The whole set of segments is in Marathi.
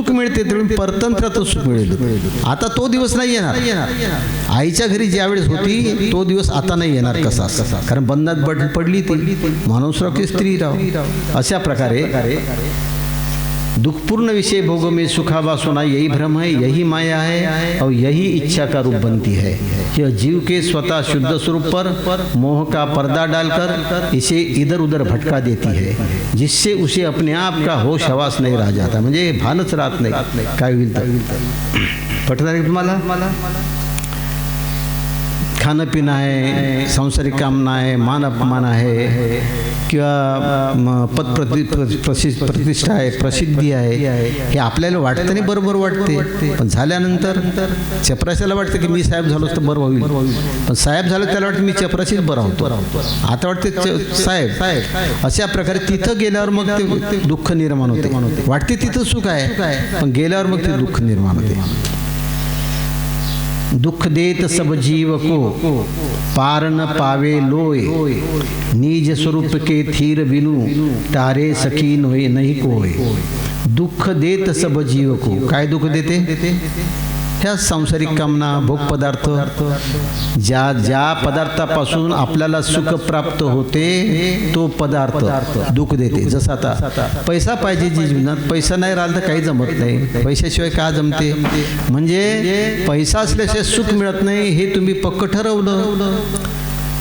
सुख मिळते तेवढी परतंत्राचं सुख मिळेल. आता तो दिवस नाही येणार. आईच्या घरी ज्यावेळेस होती तो दिवस आता नाही येणार. कसा कारण बंधनात पडली ती माणूस राव की स्त्री राव. अशा प्रकारे दुखपूर्ण विषय भोग में सुखा वासना यही भ्रम है, यही माया है और यही इच्छा का रूप बनती है. यह जीव के स्वतः शुद्ध स्वरूप पर मोह का पर्दा डालकर इसे इधर उधर भटका देती है, जिससे उसे अपने आप का होश हवास नहीं रह जाता. म्हणजे भानच राहत नाही काय होईल तर. पटणार आहे तुम्हाला. खाणं पिणं आहे, सांसारिक कामना आहे, मान अपमान आहे किंवा प्रतिष्ठा आहे, प्रसिद्धी आहे, हे आपल्याला वाटतं नाही बरोबर वाटते. पण झाल्यानंतर चपराशाला वाटतं की मी साहेब झालो तर बरं होईल. पण साहेब झालं त्याला वाटतं मी चपराशीच बरा होतो. आता वाटते साहेब. अशा प्रकारे तिथं गेल्यावर मग ते दुःख निर्माण होते. वाटते तिथं सुख आहे पण गेल्यावर मग ते दुःख निर्माण होते. दुख देत सब जीव को पार न पावे लोय, निज स्वरूप के थीर बिनु तारे सखी नोय नहीं कोय. दुःख देत सब जीव को. काय दुःख देते? ह्या सांसारिक कामना, भोग पदार्थ, ज्या पदार्थापासून आपल्याला सुख प्राप्त होते तो पदार्थ दुःख देते. जसं आता पैसा पाहिजे जी जीवनात, पैसा नाही राहिला तर काही जमत नाही. पैशाशिवाय का जमते? म्हणजे पैसा असल्याशिवाय सुख मिळत नाही हे तुम्ही पक्क ठरवलं.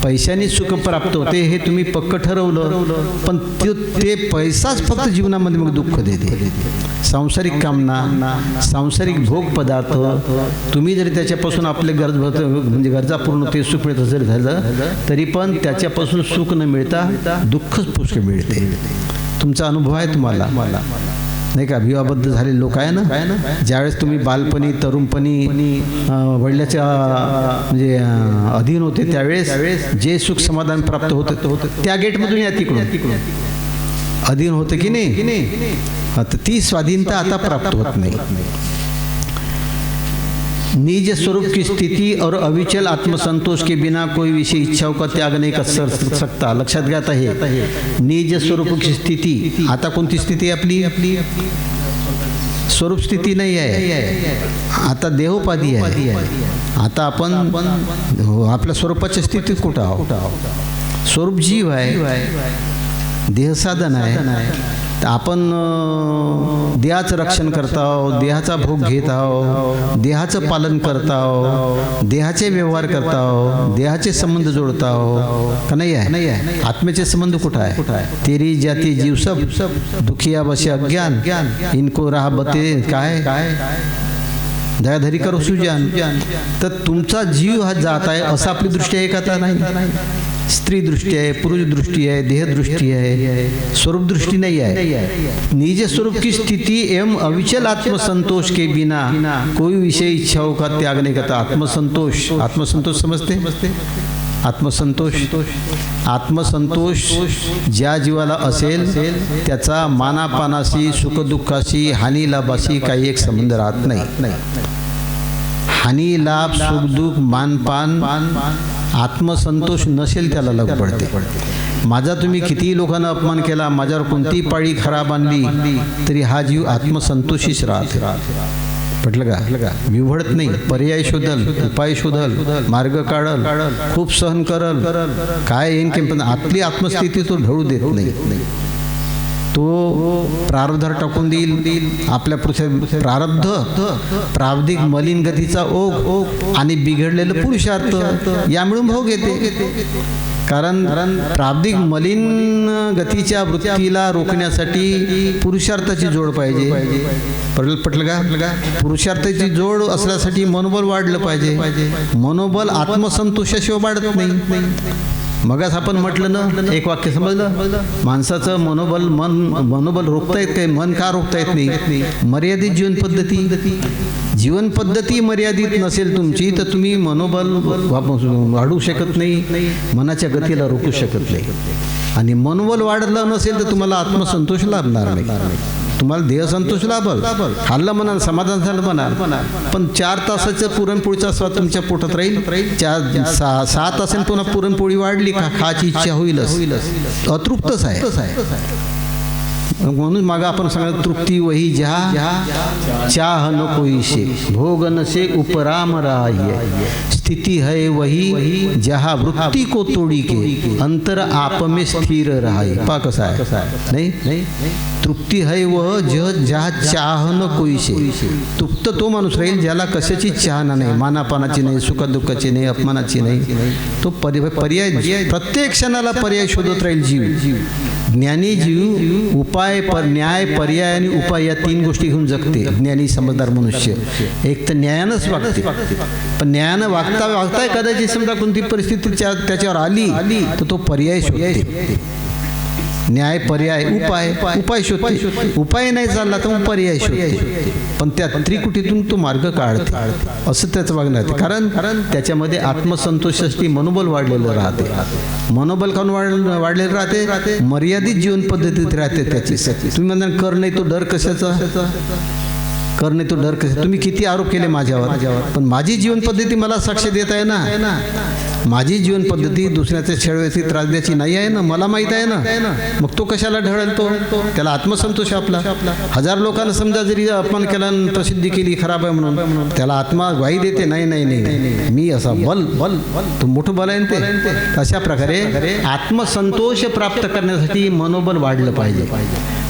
पैशाने सुख प्राप्त होते हे तुम्ही पक्क ठरवलं. पण ते पैसाच फक्त जीवनामध्ये मग दुःख देते. सांसारिक कामना, सांसारिक भोग पदार्थ तुम्ही जरी त्याच्यापासून आपले म्हणजे गरजा पूर्ण ते सुख मिळत जरी झालं तरी पण त्याच्यापासून सुख न मिळता दुःखच पुष्कळ मिळते. तुमचा अनुभव आहे तुम्हाला नाही का? विवाहबद्ध झालेले लोक आहे ना, ज्यावेळेस तुम्ही बालपणी तरुणपणी वडिलाच्या म्हणजे अधीन होते त्यावेळेस जे सुख समाधान प्राप्त होतं त्या गेटमधून या तिकडून अधीन होतं की नाही. आता ती स्वाधीनता आता प्राप्त होत नाही. निज स्वरूप की स्थिति और अविचल आत्मसंतोष के बिना कोई विषय इच्छाओं का त्याग नहीं कर सकता. लक्षात घ्या. हे निज स्वरूप की स्थिती. आता कोणती स्थिती आपली? स्वरूप स्थिती नाही आहे, आता देहोपाधी आहे. आता आपण आपल्या स्वरूपाच्या स्थितीत कुठं आहोत? स्वरूप जीव आहे, देहसाधन आहे. आपण देहाचं रक्षण करत आहोत, देहाचा भोग घेत आहोत, देहाचं पालन करत आहोत, देहाचे व्यवहार करत आहोत, देहाचे संबंध जोडत आहोत का नाही आहे? आत्म्याचे संबंध कुठं आहे? तेरी जाती जीव सब दुखिया बसे अज्ञान, इनको राह बते काय दयाधरी करो सुजान. तर तुमचा जीव हा जात आहे असं आपली दृष्टी आहे का? नाही. स्त्री दृष्टी आहे, पुरुष दृष्टी आहे, देह दृष्टी आहे, स्वरूप दृष्टी नहीं है. निज स्वरूप की स्थिति एवं अविचल आत्मसंतोष के बिना कोई विषय इच्छाओं का त्याग नहीं करता. आत्मसंतोष, आत्मसंतोष समजते? आत्मसंतोष ज्या जीवाला असेल त्याचा मानापानाशी, सुखदुःखाशी, हानी लाभाशी काही एक संबंध राहत नाही. हानी लाभ, सुख दुःख, मानपान, आत्मसंतोष नसेल त्याला लग पडते. माझा तुम्ही कितीही लोकांना अपमान केला, माझ्यावर कोणतीही पाळी खराब आणली तरी हा जीव आत्मसंतोषीच राहते. पटलं का? विवळत नाही, पर्याय शोधल, उपाय शोधल, मार्ग काढल, खूप सहन करल, काय येईन की पण आपली आत्मस्थिती तो ढळू देत नाही. तो प्रारब्धावर टाकून देईल. आपल्या पुढच्या प्रारब्ध, प्रावधिक मलिन गतीचा ओघ आणि बिघडलेलं पुरुषार्थ यामुळे भोग येते. कारण प्रारब्धिक मलिन गतीच्या वृत्तीला रोखण्यासाठी पुरुषार्थाची जोड पाहिजे. पटलं का? पुरुषार्थाची जोड असण्यासाठी मनोबल वाढलं पाहिजे. मनोबल आत्मसंतोषाशिवाय वाढत नाही. मगच आपण म्हटलं ना, एक वाक्य समजलं, माणसाचं मनोबल रोखता येत काय? मन का रोखता येत नाही? मर्यादित जीवन पद्धती मर्यादित नसेल तुमची तर तुम्ही मनोबल वाढवू शकत नाही, मनाच्या गतीला रोखू शकत नाही. आणि मनोबल वाढलं नसेल तर तुम्हाला आत्मसंतोष लाभणार नाही. तुम्हाला देह संतोष लाभल, खाल्लं म्हणाल, समाधान झालं म्हणाल, पण 4 तासाचं पुरणपोळीचा स्वाद तुमच्या पोटात राहील. 6 तासांनी पुन्हा पुरणपोळी वाढली का खायची इच्छा होईलच, अतृप्तच आहे. म्हणून मागं आपण सांगत तृप्ती वही जहा चाह न कोई से भोग न से उपराम राह्य स्थिति है वही जहा वृत्ति को तोड़ी के अंतर आप में स्थिर रहाय. पा कसा आहे नाही तृप्ती है वह जहा चाह न कोई से. तृप्त तो माणूस राहील ज्याला कशाची चाहना नाही, मानापानाची नाही, सुखदुःखाची नाही, अपमानाची नाही. तो पर्याय प्रत्येक क्षणाला पर्याय शोधत राहील जीव. ज्ञानी जीव उपाय न्याय पर्याय आणि उपाय या तीन गोष्टी घेऊन जगते. ज्ञानी समजदार मनुष्य एक तर न्यायानंच वागते, पण न्यायानं वागता कदाचित समजा कोणती परिस्थिती त्याच्यावर आली तर तो पर्याय शोधते. न्याय पर्याय उपाय शोधते. उपाय नाही चालला तर मग पर्याय शोधते, पण त्या त्रिकुटीतून तो मार्ग काढते. असं त्याचं वागणं आहे. कारण त्याच्यामध्ये आत्मसंतोषासाठी मनोबल वाढलेलं राहते. मनोबल काऊन वाढलेलं राहते? मर्यादित जीवन पद्धतीत राहते त्याची. तुम्ही म्हणता कर नाही तो डर कशाचा? कर नाही तो डर कसा? तुम्ही किती आरोप केले माझ्यावर, पण माझी जीवन पद्धती मला साक्ष देत आहे ना. माझी जीवन पद्धती दुसऱ्याच्या छळव्याची त्रास द्यायची नाही आहे ना, मला माहीत आहे ना. मग तो कशाला ढळतो? त्याला आत्मसंतोष आपला. 1000 लोकांना समजा जरी अपमान केला, प्रसिद्धी केली खराब आहे म्हणून, त्याला आत्मा ग्वाही देते नाही मी असा बल तो मोठं बल आहे ते. अशा प्रकारे आत्मसंतोष प्राप्त करण्यासाठी मनोबल वाढलं पाहिजे.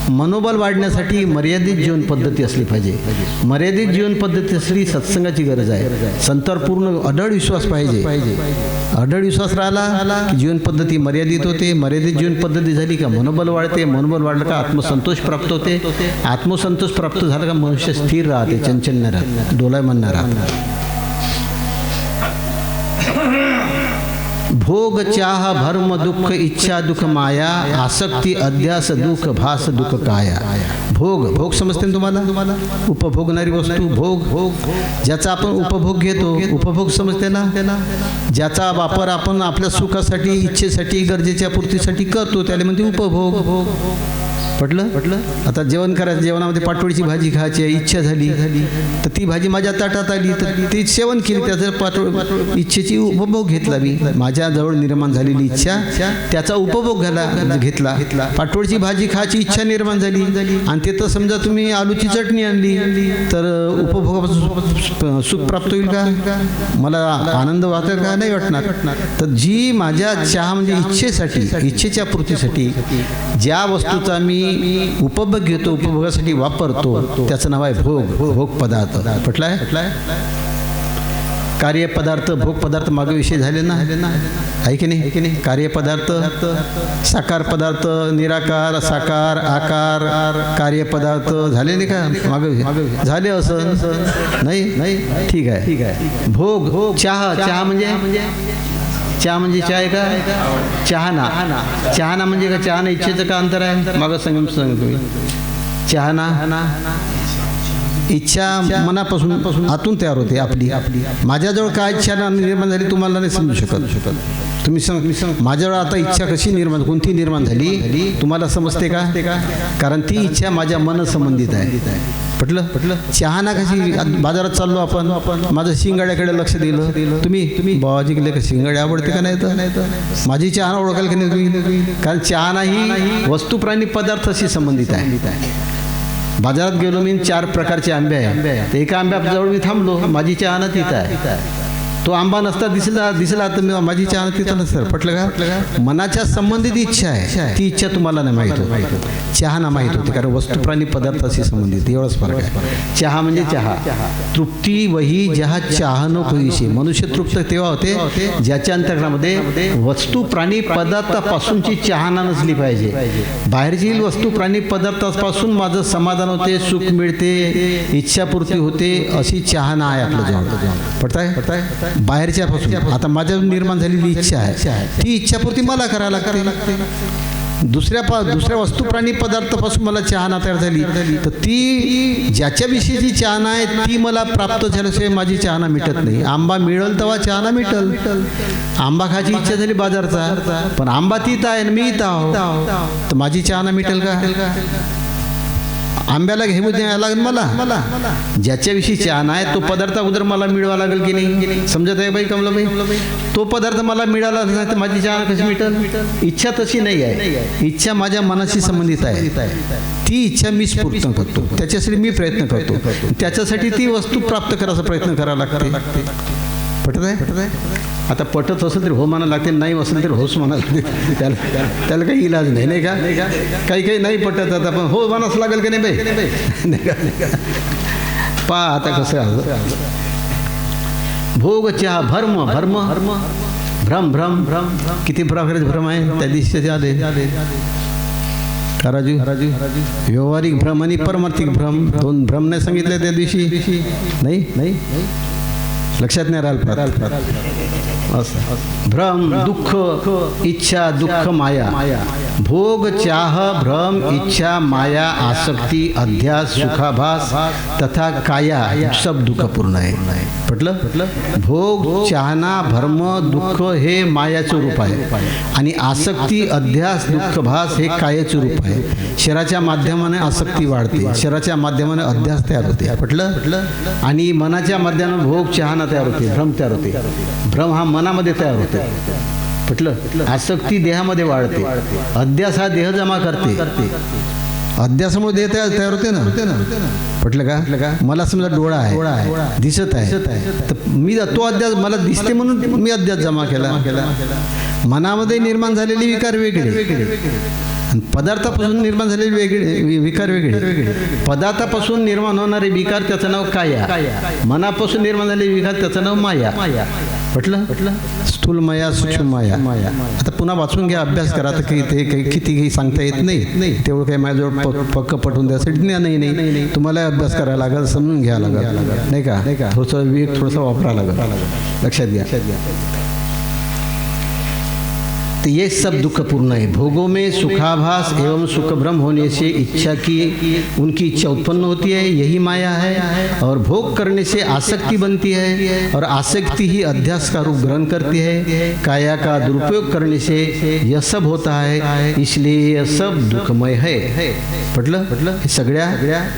मनोबल वाढण्यासाठी मर्यादित जीवन पद्धती असली पाहिजे. मर्यादित जीवन पद्धतीसाठी सत्संगाची गरज आहे. संतांवर पूर्ण अढळ विश्वास पाहिजे. अढळ विश्वास राहिला की जीवन पद्धती मर्यादित होते. मर्यादित जीवन पद्धती झाली का मनोबल वाढते. मनोबल वाढलं का आत्मसंतोष प्राप्त होते. आत्मसंतोष प्राप्त झाला का मनुष्य स्थिर राहते, चंचल न राहत, डोलायमान न राहत. भोग चाह भर्म दुःख इच्छा दुःख माया आसक्ती अध्यास दुःख भास दुःख काया. भोग समजते ना तुम्हाला? उपभोगणारी वस्तू भोग. ज्याचा आपण उपभोग घेतो, उपभोग समजते ना? ज्याचा वापर आपण आपल्या सुखासाठी, इच्छेसाठी, गरजेच्या पूर्तीसाठी करतो त्याला म्हणते उपभोग. पटलं? आता जेवण करायचं, जेवणामध्ये पाटोळीची भाजी खायची इच्छा झाली तर ती भाजी माझ्या ताटात आली तर ती सेवन केली. त्याचं इच्छेची उपभोग घेतला मी. माझ्याजवळ निर्माण झालेली इच्छा त्याचा उपभोग घेतला. पाटोळीची भाजी खायची इच्छा निर्माण झाली आणि ते तर समजा तुम्ही आलूची चटणी आणली तर उपभोगापासून सुख प्राप्त होईल का? मला आनंद वाटेल का? नाही वाटणार. तर जी माझ्या चहा म्हणजे इच्छेसाठी, इच्छेच्या पूर्तीसाठी ज्या वस्तूचा मी उपभोग घेतो, उपभोगासाठी वापरतो, त्याचं नाव आहे भोग पदार्थ. पटलाय? कार्यपदार्थ, भोग पदार्थ मागे विषय झाले ना, आहे की नाही? कार्यपदार्थ, साकार पदार्थ, निराकार, साकार, आकार, कार्यपदार्थ झाले नाही का? मागे झाले असं नाही? ठीक आहे. भोग चहा म्हणजे चहा म्हणजे आहे का? चहाना म्हणजे का? चहाना इच्छेचं का अंतर आहे? मागं तुम्ही चहाना इच्छा मनापासून आतून तयार होते आपली. माझ्याजवळ काय इच्छा निर्माण झाली तुम्हाला नाही समजू शकत. तुम्ही सांग माझ्याजवळ आता इच्छा कशी निर्माण, कोणती निर्माण झाली तुम्हाला समजते का? कारण ती इच्छा माझ्या मनसंबंधित आहे. पटलं? चहाना कशी? बाजारात चाललो आपण, माझं शिंगाड्याकडे लक्ष दिलं, तुम्ही बाबाजी गेले का शिंगाडे आवडते का नाही तर माझी चहाना ओळखाल की नाही तुम्ही? कारण चहाना ही वस्तू प्राणी पदार्थाशी संबंधित आहे. बाजारात गेलो मी, 4 प्रकारचे आंबे आहे. एका आंब्याजवळ मी थांबलो, माझी चहाना तिथं आहे. तो आंबा नसता दिसला तर माझी चहा तिथं नसतं. पटलं का? मनाच्या संबंधित इच्छा आहे, ती इच्छा तुम्हाला नाही माहीत होती, चहाना माहीत होती. कारण वस्तू प्राणी पदार्थाशी संबंधित एवढाच फरक आहे. चहा म्हणजे चहा. तृप्ती वही जहा चाह न कोईशी. मनुष्य तृप्त तेव्हा होते ज्याच्या अंतःकरणामध्ये वस्तू प्राणी पदार्थापासूनची चाहना नसली पाहिजे. बाहेरची वस्तू प्राणी पदार्थापासून माझं समाधान होते, सुख मिळते, इच्छापूर्ती होते, अशी चाहना आहे आपल्याजवळ. पडताय? बाहेरच्या पासून आता माझ्या निर्माण झालेली इच्छा आहे, ती इच्छापूर्ती मला करायला लागते. दुसऱ्या वस्तू प्राणी पदार्थापासून मला चाहना तयार झाली तर ती ज्याच्याविषयीची चाहना आहे ती मला प्राप्त झाल्याशिवाय माझी चाहना मिटत नाही. आंबा मिळेल तेव्हा चाहना मिटल. आंबा खायची इच्छा झाली बाजारचा, पण आंबा तिथं आहे आणि मी इथं आहो, तर माझी चाहना मिटेल का? आंब्याला घेऊ द्यायला लागेल मला, ज्याच्याविषयी चहा नाही तो पदार्थ अगोदर मला मिळवा लागेल की नाही. समजत आहे बाई कमलाबाई? तो पदार्थ मला मिळाला नाही तर माझी चहा कशी मिळेल? इच्छा तशी नाही आहे, इच्छा माझ्या मनाशी संबंधित आहे. ती इच्छा मीच पूर्ण करतो, त्याच्यासाठी मी प्रयत्न करतो, त्याच्यासाठी ती वस्तू प्राप्त करायचा प्रयत्न करावा लागते. पटत आहे? आता पटत असेल तर हो म्हणायला लागते, नाही असेल तर होच म्हणायला लागते. त्याला काही इलाज नाही, नाही का? काही नाही पटत, आता पण हो म्हणावंच लागेल की नाही बाई? पहा आता कसं आहे. भोग चहा भ्रम भ्रम भ्रम भ्रम भ्रम किती प्रकारचे भ्रम आहे त्या दिवशी आले राजू. व्यावहारिक भ्रम आणि परमार्थिक भ्रम, दोन भ्रम नाही सांगितले त्या दिवशी? नाही लक्षात नाही राहिलं. भ्रम दुःख इच्छा दुःख माया, भोग चाह भ्रम इच्छा माया आसक्ती अध्यास सुखाभास तथा काया सब दुःखपूर्ण आहे. पटलं? भोग चाहना भ्रम दुःख हे मायाचं रूप आहे आणि आसक्ती अध्यास दुःखभास हे कायाचं रूप आहे. शरीराच्या माध्यमाने आसक्ती वाढते, शरीराच्या माध्यमाने अध्यास तयार होते. पटलं? आणि मनाच्या माध्यमाने भोग चाहना तयार होते, भ्रम तयार होते. भ्रम हा मनामध्ये तयार होते. पटलं? आसक्ती देहामध्ये वाढते, अध्यास हा देह जमा करते. अध्यासामुळे देह तयार होते ना. पटलं का? मला समजा डोळा आहे, दिसत आहे, तर मी तो अध्यास मला दिसते म्हणून मी अध्यास जमा केला. मनामध्ये निर्माण झालेले विकार वेगळे, पदार्थापासून निर्माण झालेले वेगळे विकार वेगळे. पदार्थापासून निर्माण होणारे विकार त्याचं नाव काया, मनापासून निर्माण झालेले विकार त्याचं नाव माया. पटलं? स्थूल माया सूक्ष्म माया. आता पुन्हा वाचून घ्या, अभ्यास करा. तर काही ते काही किती काही सांगता येत नाही, तेवढं काही माझ्याजवळ पक्क पटवून द्यासाठी नाही. तुम्हाला अभ्यास करायला लागेल, समजून घ्यायला लागेल, नाही का? थोडंसं विवेक थोडासा वापरायला लागेल. लक्षात घ्या. तो ये सब दुखपूर्ण है. भोगों में सुखाभास एवं सुखभ्रम होने से इच्छा की उनकी इच्छा उत्पन्न होती है, यही माया है. और भोग करने से आसक्ति बनती है और आसक्ति ही अध्यास का रूप ग्रहण करती है. काया का दुरुपयोग करने से यह सब होता है, इसलिए यह सब दुःखमय है. पटलं? हे सगळ्या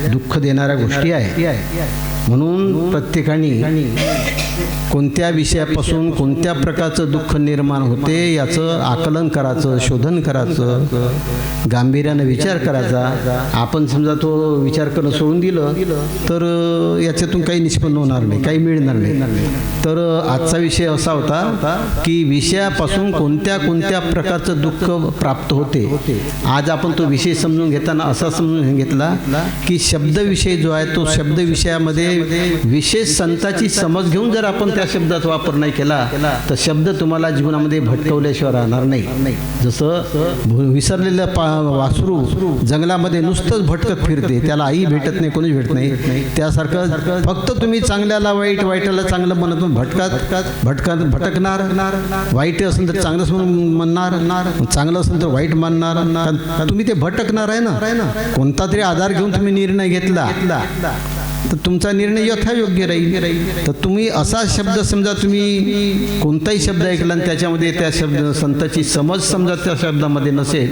दुःख देणाऱ्या गोष्टी आहेत. म्हणून प्रत्येकाने कोणत्या विषयापासून कोणत्या प्रकारचं दुःख निर्माण होते याचं आकलन करायचं, शोधन करायचं, गांभीर्यानं विचार करायचा. आपण समजा तो विचार करणं सोडून दिलं तर याच्यातून काही निष्पन्न होणार नाही, काही मिळणार नाही. तर आजचा विषय असा होता की विषयापासून कोणत्या कोणत्या प्रकारचं दुःख प्राप्त होते. आज आपण तो विषय समजून घेताना असा समजून घेतला की शब्दविषय जो आहे तो शब्दविषयामध्ये विशेष संताची समज घेऊन जर आपण त्या शब्दाचा वापर नाही केला तर शब्द तुम्हाला जीवनामध्ये भटकवल्याशिवाय राहणार नाही. जसं विसरलेलं वासरू जंगलामध्ये नुसतंच भटकत फिरते, त्याला आई भेटत नाही, कोणीच भेटत नाही. त्यासारखं फक्त तुम्ही चांगल्याला वाईट, वाईटाला चांगलं म्हणत भटकणार. वाईट असेल तर चांगलंच म्हणणार, चांगलं असेल तर वाईट मानणार. तुम्ही ते भटकणार आहे ना. कोणता तरी आधार घेऊन तुम्ही निर्णय घेतला तर तुमचा निर्णय यथायोग्य राहील. तर तुम्ही असा शब्द समजा, तुम्ही कोणताही शब्द ऐकला आणि त्याच्यामध्ये त्या शब्द संताची समज समजा त्या शब्दामध्ये नसेल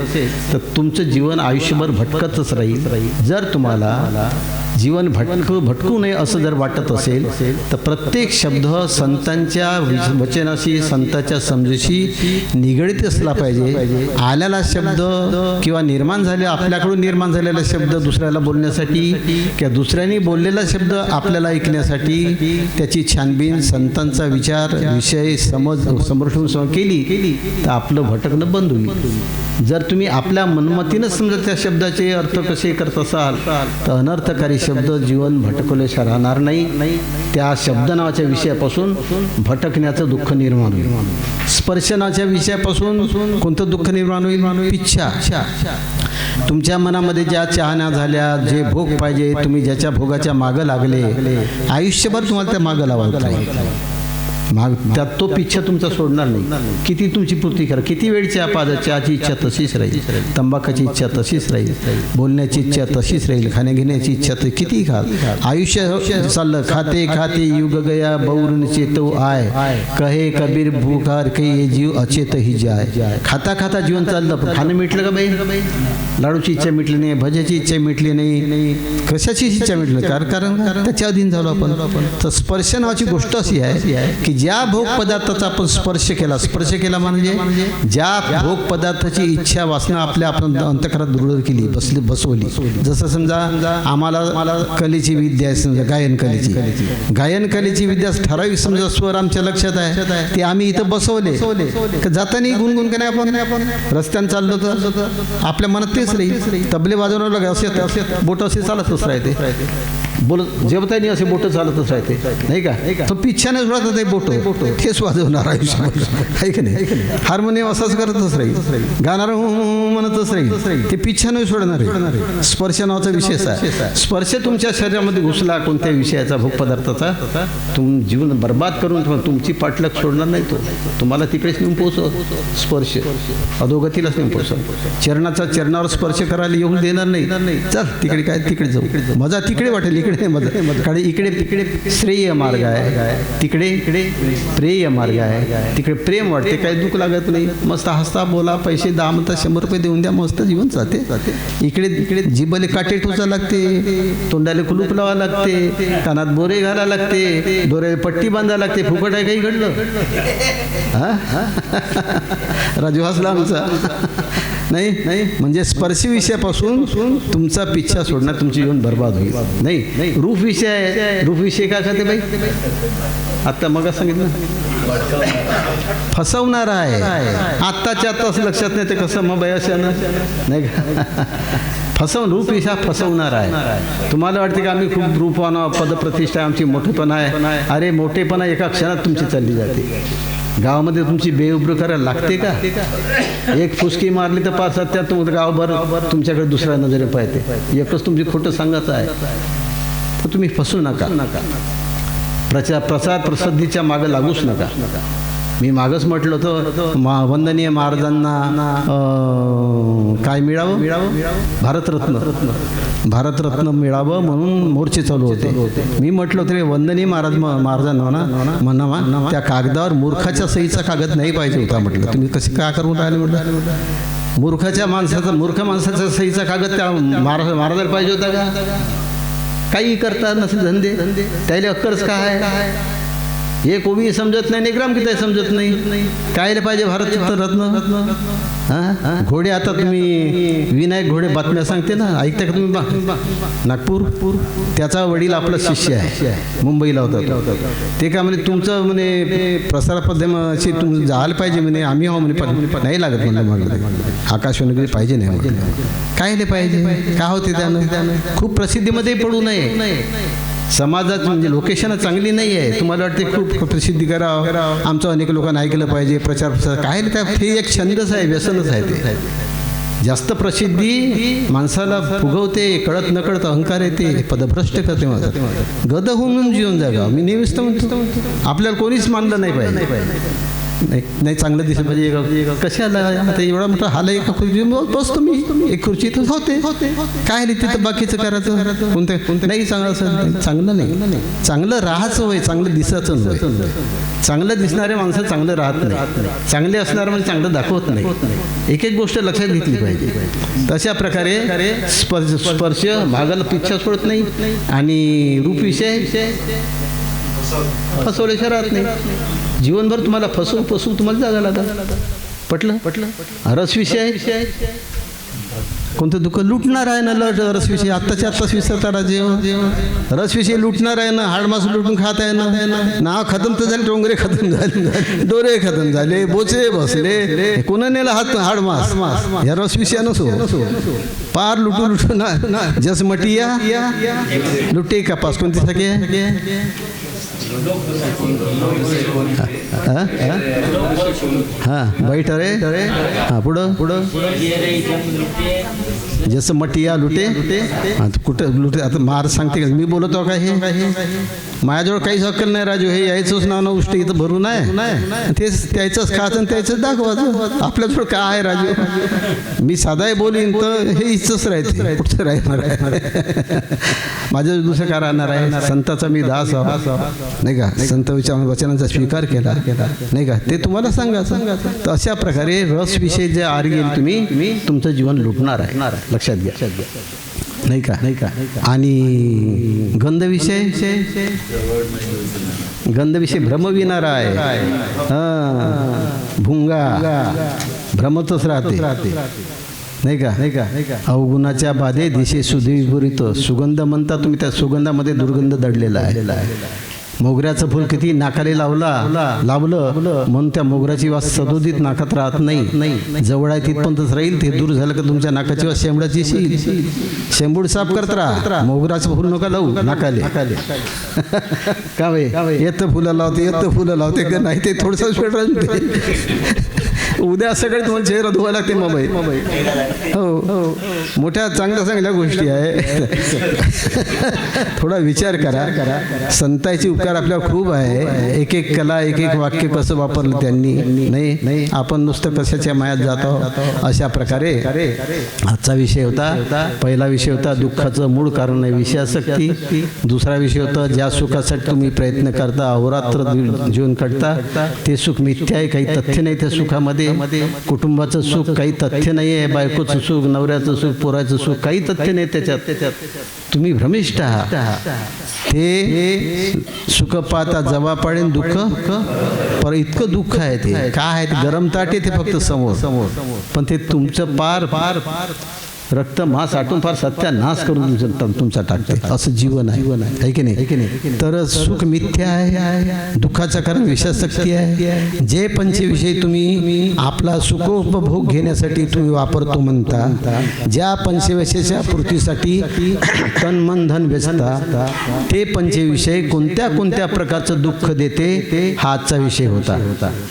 तर तुमचं जीवन आयुष्यभर भटकतच राहील. जर तुम्हाला जीवन भटकू नये असं जर वाटत असेल तर प्रत्येक शब्द संतांच्या वचनाशी, संतांच्या समजुशी निगडीत असला पाहिजे. आलेला शब्द किंवा निर्माण झाले आपल्याकडून निर्माण झालेला शब्द दुसऱ्याला बोलण्यासाठी किंवा दुसऱ्याने बोललेला शब्द आपल्याला ऐकण्यासाठी त्याची छानबीन, संतांचा विचार, विषय, समज समोरून केली तर आपलं भटकणं बंद होईल. जर तुम्ही आपल्या मनमतीनं समजा त्या शब्दाचे अर्थ कसे करत असाल तर अनर्थकारी शब्द जीवन भटकवल्याशिवाय राहणार नाही. त्या शब्द नावाच्या विषयापासून भटकण्याचं दुःख निर्माण होईल. स्पर्श नावाच्या विषयापासून कोणतं दुःख निर्माण होईल? इच्छा. तुमच्या मनामध्ये ज्या चाहना झाल्या, जे भोग पाहिजे, तुम्ही ज्याच्या भोगाच्या मागं लागले, आयुष्यभर तुम्हाला त्या मागं लावायचं राहील. त्यात तो पिच्छा तुमचा सोडणार नाही. किती तुमची पूर्ती करा, किती वेळ चहाची इच्छा तशीच राहील, तंबाखाची इच्छा तशीच राहील, बोलण्याची इच्छा तशीच राहील, खाण्याघेण्याची इच्छा तर किती खाल. आयुष्य चाललं खाते खाते युग गया बहुरून चेतो आय, कहे कबीर भूखार काही जीव अचेत ही जाय. खाता खाता जीवन चाललं, पण खाणं मिटलं का बाई? लाडूची इच्छा मिटली नाही, भज्याची इच्छा मिटली नाही, कशाची इच्छा मिटली? कारण त्याच्या अधीन झालो आपण. तर स्पर्श नावाची गोष्ट अशी आहे की ज्या भोग पदार्थाचा आपण स्पर्श केला म्हणजे ज्या भोग पदार्थाची इच्छा वासना आपण अंतःकरणात दृढ केली, बसवली. जसं समजा आम्हाला कलेची विद्या आहे, समजा गायन कलेची विद्या ठराविक समजा स्वर आमच्या लक्षात आहे, ते आम्ही इथं बसवले. जाताना गुणगुण का नाही आपण रस्त्यानं चाललो तर आपल्या मनात तेच राहील. तबले वाजवण्याला असे बोट असे चालतच राहते, जेवतानी असे बोट चालतच राहते, नाही का? तो पिच्छाने सोडत ते बोट तेच वाजवणार आयुष्यामध्ये, आहे की नाही? हार्मोनियम असाच करतच राहील, गाणार म्हणतच राहील, ते पिच्छाने सोडणार आहे. स्पर्श नावाचा विषय आहे. स्पर्श तुमच्या शरीरामध्ये घुसला कोणत्या विषयाचा, भोग पदार्थाचा, जीवन बर्बाद करून तुमची पाठलाग सोडणार नाही. तो तुम्हाला तिकडेच नेऊन पोहोचव. स्पर्श अधोगतीलाच नेऊन पोहोचव. चरणावर स्पर्श करायला येऊन देणार नाही. चल तिकडे काय, तिकडे जाऊ, मजा तिकडे वाटेल, इकडे मजा. इकडे श्रेय मार्ग आहे, तिकडे प्रेय मार्ग आहे. तिकडे प्रेम वाटते, काही दुःख लागत नाही, मस्त हसता बोला, पैसे 10 म्हणता 100 रुपये देऊन द्या, मस्त जीवन जाते. इकडे जिभले काटे टोचा लागते, तोंडाला कुलूप लावा लागते, कानात बोरे घाला लागते, दोऱ्याला पट्टी बांधा लागते. फुकट आहे काही घडलं? राजू हसला आमचा. नाही म्हणजे स्पर्श विषयापासून तुमचा पिच्छा सोडणार, तुमचे जीवन बर्बाद होईल. नाही रूप विषय आहे, रूप विषय काय खाते बाई? आता मग सांगितलं फसवणार आहे. आत्ताच्या आत्ताच लक्षात नाही ते कसं मग बयाशानं, नाही का? रूप विषय फसवणार आहे. तुम्हाला वाटते की आम्ही खूप रूपवान, पदप्रतिष्ठा आमची मोठेपणा आहे. अरे मोठेपणा एका क्षणात तुमची चालली जाते. गावामध्ये तुमची बेउब्र करायला लागते का? एक फुसकी मारली तर 5-7 गावभर तुमच्याकडे दुसऱ्या नजरे पाहते. एकच तुमची खोटं सांगायचं आहे, तर तुम्ही फसू नका. प्रचार प्रसिद्धीच्या मागे लागूच नका. मी मागच म्हटलं होतं, वंदनीय महाराजांना काय मिळावं? भारतरत्न मिळावं म्हणून मोर्चे चालू होते. मी म्हटलं होतं वंदनीय महाराजांना म्हणा त्या कागदावर मूर्खाच्या सहीचा कागद नाही पाहिजे होता. म्हटलं तुम्ही कसे काय करून राहिले? म्हटलं मूर्ख माणसाचा सहीचा कागद त्या महाराजाला पाहिजे होता का? काही करता नसेल धंदे, त्याला अक्कलच काय आहे? एक ओबी समजत नाही, ग्राम किती समजत नाही. कायला पाहिजे भारतरत्न? घोडे आता तुम्ही विनायक घोडे बातम्या सांगते ना, ऐकता का तुम्ही? नागपूर, त्याचा वडील आपला शिष्य आहे, मुंबईला होता. ते का म्हणे तुमचं म्हणे प्रसारमाध्यमाशी तुम्ही जायला पाहिजे म्हणे, आम्ही हो म्हणे, नाही लागत म्हणे, आकाशवाणी पाहिजे नाही. कायले पाहिजे? काय होते त्यानं? खूप प्रसिद्धीमध्ये पडू नये. समाजात म्हणजे लोकेशन चांगली नाही आहे. तुम्हाला वाटते खूप प्रसिद्धी करावं, आमचं अनेक लोकांना ऐकलं पाहिजे, प्रचार काय ते एक छंदच आहे, व्यसनच आहे. ते जास्त प्रसिद्धी माणसाला फुगवते, कळत नकळत अहंकार येते, पदभ्रष्ट करते. गद होऊन जीवन जागा. मी नेहमीच म्हणतो आपल्याला कोणीच मानलं नाही पाहिजे. नाही चांगलं दिसलं पाहिजे. कशाला आता एवढा मोठा हाल आहे? एका खुर्ची बसतो मी, एक खुर्ची तर होते. काय तिथं बाकीचं करायचं? कोणतं नाही चांगलं नाही. चांगलं राहायचं होय, चांगलं दिसायचं होय. चांगलं दिसणारे माणसं चांगलं राहत नाही, चांगले असणारे म्हणजे चांगलं दाखवत नाही. एक गोष्ट लक्षात घेतली पाहिजे. तशा प्रकारे स्पर्श भागाला पिच्छा सोडत नाही आणि रूप विषय फसवल्याशिवाय राहत नाही. जीवनभर तुम्हाला फसवू तुम्हाला जागा लागत. पटलं? रस विषय कोणतं दुःख लुटणार आहे ना? रसविषयी आत्ताच्या आत्ताच विसरता राजे. रसविषयी लुटणार आहे ना, हाडमास लुटून खात आहे ना. नाव खतम तर झाले, डोंगरे खतम झाले, डोरे खतम झाले, बोचे बसले, कोणा नेला हाडमास? या रसविषया नसो पार लुटू ना. जस मटिया लुटे कपास कोणती सके बैठ रे. पुढं जसं मटिया लुटे आता कुठं लुटे. आता महाराज सांगते का मी बोलतो का हे माझ्याजवळ काहीच अक्कल नाही राजू. हे यायचंच नाव ना उष्ट इथं भरून आहे तेच त्याचंच खायचं आणि त्याचंच दाखवायचं. आपल्याजवळ काय आहे राजू. मी साधाही बोलीन तर हे इथंच राहते कुठचं राहणार आहे. माझ्या दुसरं काय राहणार आहे. संताचा मी दास नाही का. संत वचनांचा स्वीकार केला नाही का. ते तुम्हाला सांगा. तर अशा प्रकारे रस विषय जे आर गेल तुम्ही तुमचं जीवन लुटणार आहे. लक्षात घ्या नाही का. आणि गंधविषय भ्रमविणारा आहे. भुंगा भ्रमतच राहते नाही का. अवगुणाच्या बाधे दिशे सुधीविपरीत. सुगंध म्हणता तुम्ही त्या सुगंधामध्ये दुर्गंध दडलेला आहे. मोगऱ्याचं फुल किती नाकाले लावलं म्हणून त्या मोगऱ्याची वास सदोदित नाकात राहत नाही. जवळ आहे तिथपर्यंतच राहील. ते दूर झालं का तुमच्या नाकाची वास शेंबडाची येईल. शेंबूड साफ करत राहा. मोगऱ्याचं फुल नका लावू नाकाले. का वे येतं फुलं लावते का नाही. ते थोडंसं स्वेटर उद्या सगळे तुम्हाला चेहरा धुवा लागते मोबाईल. हो मोठ्या चांगल्या गोष्टी आहे. थोडा विचार करा. संतांची उपकार आपल्याला खूप आहे. एक कला एक वाक्य कसं वापरलं त्यांनी नाही. आपण नुसतं कशाच्या मायात जातो. अशा प्रकारे आजचा विषय होता. पहिला विषय होता दुःखाचं मूळ कारण आहे विषयासक्ती. दुसरा विषय होता ज्या सुखासाठी तुम्ही प्रयत्न करता अहोरात्र जीवन काढता ते सुख मिथ्या आहे. काही तथ्य नाही त्या सुखामध्ये. कुटुंबाचं सुख काही तथ्य नाही आहे. बायकोचं सुख नवऱ्याचं सुख पोराचं सुख काही तथ्य नाही त्याच्यात. तुम्ही भ्रमिष्ठ आहात. ते सुख पाहता जवा पाडेन दुःख पर इतकं दुःख आहे. ते काय आहे गरम ताटे ते फक्त समोर पण ते तुमचं पार रक्त मांस आटून फार सत्यानाश करून तुमचा टाकते. असं जीवन आहे की नाही. तर सुख मिथ्या आहे. दुःखाचं कारण विषयासक्ती आहे. जे पंचविषय तुम्ही आपला सुखोपभोग घेण्यासाठी तुम्ही वापरतो म्हणता ज्या पंचविषयाच्या पूर्तीसाठी तन मन धन व्यसता ते पंचविषय कोणत्या प्रकारचं दुःख देते हा आजचा विषय होता.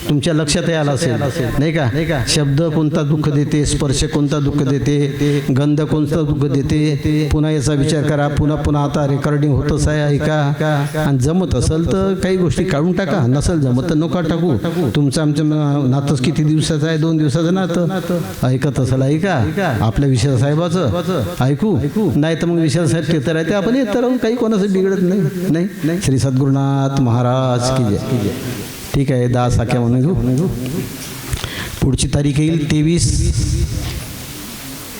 तुमच्या लक्षात आला असेल नाही का. शब्द कोणता दुःख देते. स्पर्श कोणता दुःख देते. गंध कोणतं दुःख देते. पुन्हा याचा विचार करा. पुन्हा आता रेकॉर्डिंग होतच आहे ऐका. आणि जमत असेल तर काही गोष्टी काढून टाका. नसेल जमत तर नका टाकू. तुमचं आमचं नातंच किती दिवसाचं आहे. 2 दिवसाचं नातं. ऐकत असेल ऐका. आपल्या विषय साहेबाचं ऐकू नाही तर मग विषय साहेब ते तर आहे ते आपण येत राहून काही कोणाचं बिघडत नाही. श्री सद्गुरुनाथ महाराज की जय. ठीक आहे 10 साख्या म्हणून घेऊ. पुढची तारीख येईल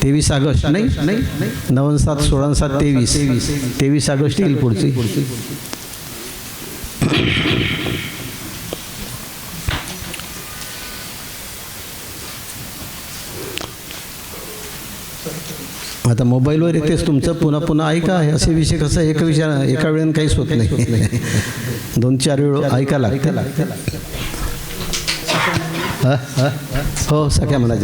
23 ऑगस्ट नाही 9/7 16/7 23 ऑगस्ट येईल पुढची. आता मोबाईलवर येतेच तुमचं पुन्हा ऐका. असे विषय कसं एका वेळेने काहीच होत नाही. 2-4 वेळ ऐका लागते. हो सख्या मला